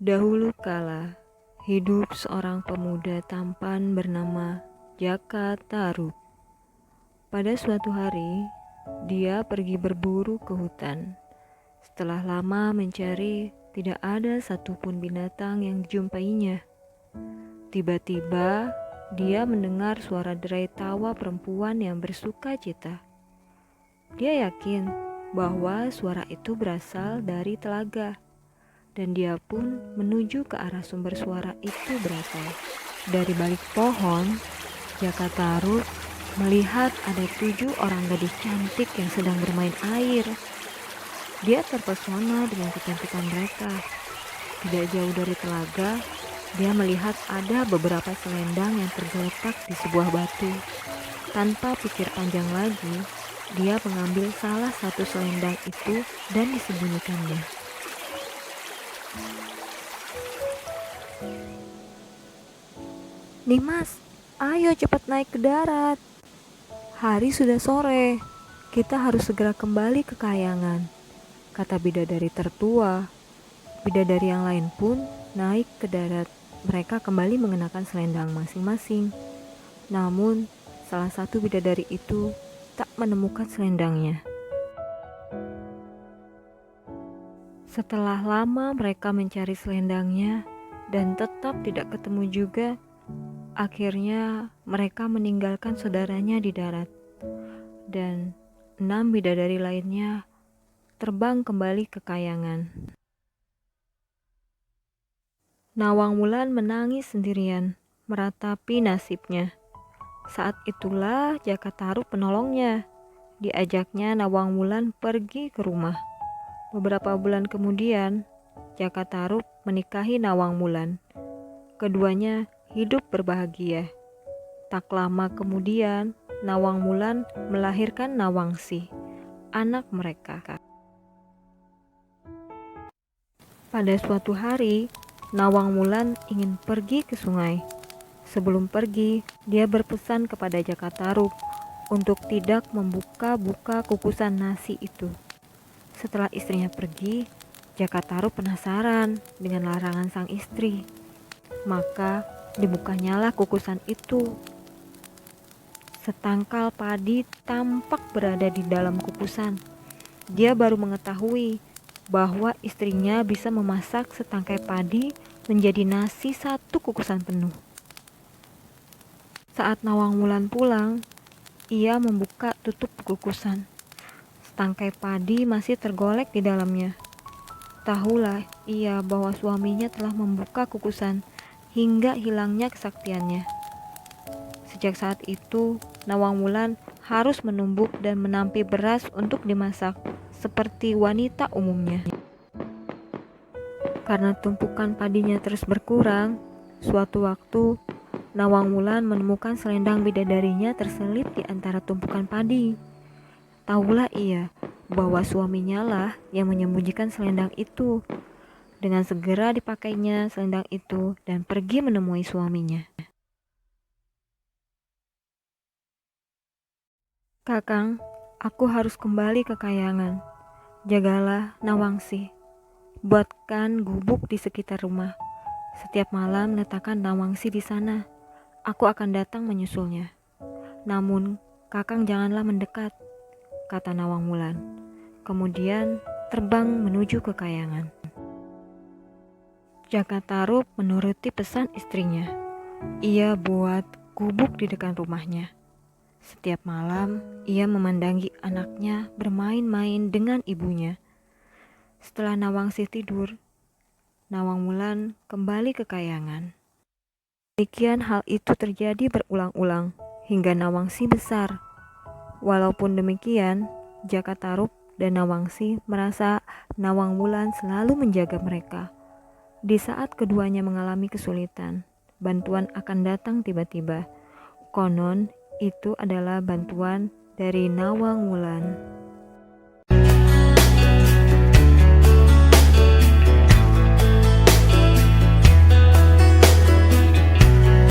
Dahulu kala, hidup seorang pemuda tampan bernama Jaka Tarub. Pada suatu hari, dia pergi berburu ke hutan. Setelah lama mencari, tidak ada satupun binatang yang dijumpainya. Tiba-tiba, dia mendengar suara derai tawa perempuan yang bersuka cita. Dia yakin bahwa suara itu berasal dari telaga, dan dia pun menuju ke arah sumber suara itu berasal. Dari balik pohon, Jaka Tarub melihat ada 7 orang gadis cantik yang sedang bermain air. Dia terpesona dengan kecantikan mereka. Tidak jauh dari telaga, dia melihat ada beberapa selendang yang tergeletak di sebuah batu. Tanpa pikir panjang lagi, dia mengambil salah satu selendang itu dan disembunyikannya. "Nimas, ayo cepat naik ke darat. Hari sudah sore, kita harus segera kembali ke kayangan," kata bidadari tertua. Bidadari yang lain pun naik ke darat. Mereka kembali mengenakan selendang masing-masing. Namun, salah satu bidadari itu tak menemukan selendangnya. Setelah lama mereka mencari selendangnya dan tetap tidak ketemu juga, akhirnya mereka meninggalkan saudaranya di darat. Dan 6 bidadari lainnya terbang kembali ke kayangan. Nawang Wulan menangis sendirian, meratapi nasibnya. Saat itulah Jaka Tarub menolongnya. Diajaknya Nawang Wulan pergi ke rumah. Beberapa bulan kemudian, Jaka Tarub menikahi Nawang Wulan. Keduanya hidup berbahagia. Tak lama kemudian, Nawang Wulan melahirkan Nawangsi, anak mereka. Pada suatu hari, Nawang Wulan ingin pergi ke sungai. Sebelum pergi, dia berpesan kepada Jaka Tarub untuk tidak membuka-buka kukusan nasi itu. Setelah istrinya pergi, Jaka Tarub penasaran dengan larangan sang istri. Maka dibukanyalah kukusan itu. Setangkal padi tampak berada di dalam kukusan. Dia baru mengetahui bahwa istrinya bisa memasak setangkai padi menjadi nasi 1 kukusan penuh. Saat Nawang Wulan pulang, ia membuka tutup kukusan. Setangkai padi masih tergolek di dalamnya. Tahulah ia bahwa suaminya telah membuka kukusan hingga hilangnya kesaktiannya. Sejak saat itu, Nawang Wulan harus menumbuk dan menampi beras untuk dimasak, seperti wanita umumnya. Karena tumpukan padinya terus berkurang, suatu waktu Nawang Wulan menemukan selendang bidadarinya terselip di antara tumpukan padi. Tahulah ia bahwa suaminya lah yang menyembunyikan selendang itu. Dengan segera dipakainya selendang itu dan pergi menemui suaminya. "Kakang, aku harus kembali ke kayangan. Jagalah Nawangsi. Buatkan gubuk di sekitar rumah. Setiap malam letakkan Nawangsi di sana. Aku akan datang menyusulnya. Namun, Kakang janganlah mendekat," kata Nawang Wulan. Kemudian terbang menuju ke kayangan. Jaka Tarub menuruti pesan istrinya. Ia buat gubuk di dekat rumahnya. Setiap malam, ia memandangi anaknya bermain-main dengan ibunya. Setelah Nawangsi tidur, Nawang Wulan kembali ke kayangan. Demikian hal itu terjadi berulang-ulang hingga Nawangsi besar. Walaupun demikian, Jaka Tarub dan Nawangsi merasa Nawang Wulan selalu menjaga mereka. Di saat keduanya mengalami kesulitan, bantuan akan datang tiba-tiba. Konon, itu adalah bantuan dari Nawang Wulan.